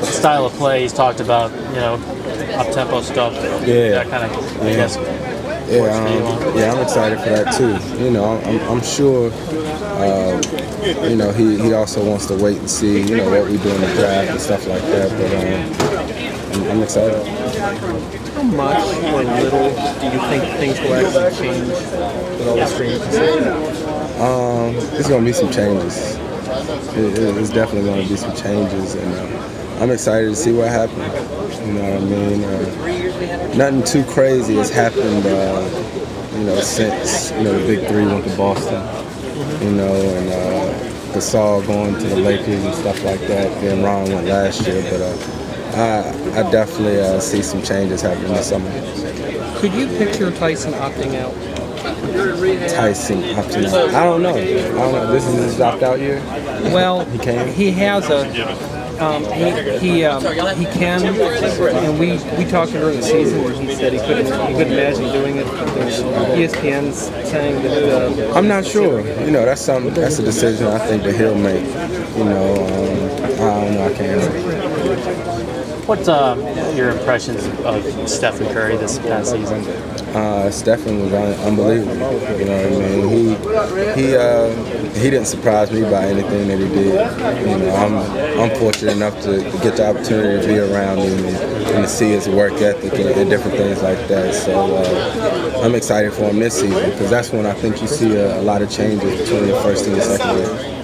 Style of play, he's talked about, up-tempo stuff. Yeah. That kind of, I guess, Yeah, I'm excited for that too. I'm sure. He also wants to wait and see, what we do in the draft and stuff like that. But I'm excited. How much or little do you think things will actually change with all the streaming facilities? There's going to be some changes. It's definitely going to be some changes, and I'm excited to see what happens. You know what I mean? Nothing too crazy has happened, since the Big Three went to Boston. And Gasol going to the Lakers and stuff like that. Then Ron went last year, but I definitely see some changes happening this summer. Could you picture Tyson opting out? Tyson opting out? I don't know. This is his opt-out year? Well, he has a. He can, and we talked during the season where he said he couldn't imagine doing it. ESPN's saying that. I'm not sure. That's a decision I think that he'll make. I don't know. I can't. What's your impressions of Stephen Curry this past season? Stephen was unbelievable. You know what I mean? He didn't surprise me by anything that he did. I'm fortunate enough to get the opportunity to be around him and to see his work ethic and different things like that. So I'm excited for him this season because that's when I think you see a lot of changes between the first and the second year.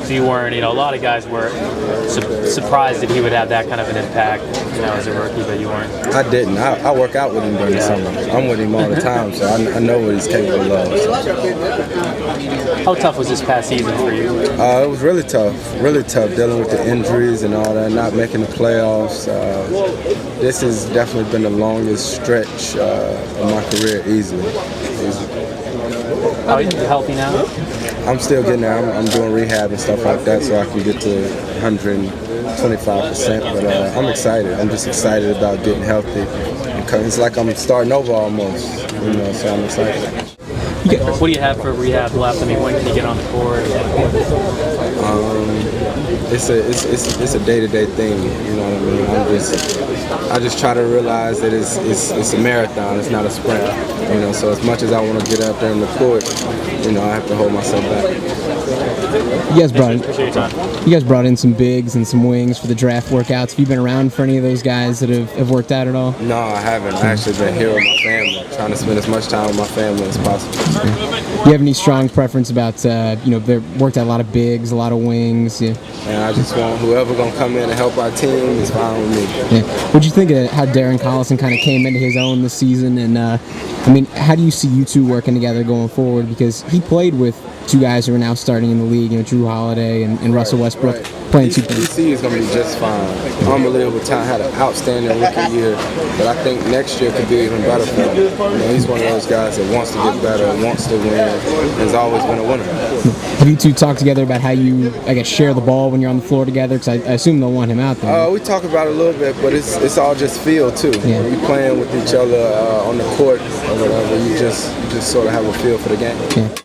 So you weren't, a lot of guys were surprised that he would have that kind of an impact, as a rookie, but you weren't. I didn't. I work out with him during the summer. I'm with him all the time, so I know what he's capable of. How tough was this past season for you? It was really tough dealing with the injuries and all that, not making the playoffs. This has definitely been the longest stretch of my career, easily. Are you healthy now? I'm still getting there. I'm doing rehab and stuff like that so I can get to 125%. But I'm excited. I'm just excited about getting healthy. Because it's like I'm starting over almost, so I'm excited. What do you have for rehab left? When can you get on the court? It's a day-to-day thing. You know what I mean? I just try to realize that it's a marathon. It's not a sprint. So as much as I want to get out there in the court, I have to hold myself back. You guys brought in some bigs and some wings for the draft workouts. Have you been around for any of those guys that have worked out at all? No, I haven't. I actually been here with my family, trying to spend as much time with my family as possible. Do you have any strong preference about, they worked out a lot of bigs, a lot of wings? Yeah. And I just want whoever going to come in and help our team is fine with me. Yeah. What'd you think of how Darren Collison kind of came into his own this season? And, how do you see you two working together going forward? Because he played with two guys who are now starting in the league, Drew Holiday and Russell Westbrook playing two things. DC is going to be just fine. Unbelievable talent. Had an outstanding rookie year, but I think next year could be even better for him. He's one of those guys that wants to get better, wants to win, has always been a winner. Have you two talked together about how you, share the ball when you're on the floor together? Because I assume they'll want him out there. We talk about it a little bit, but it's all just feel too. Yeah. When you're playing with each other on the court or whatever, you just sort of have a feel for the game. Yeah.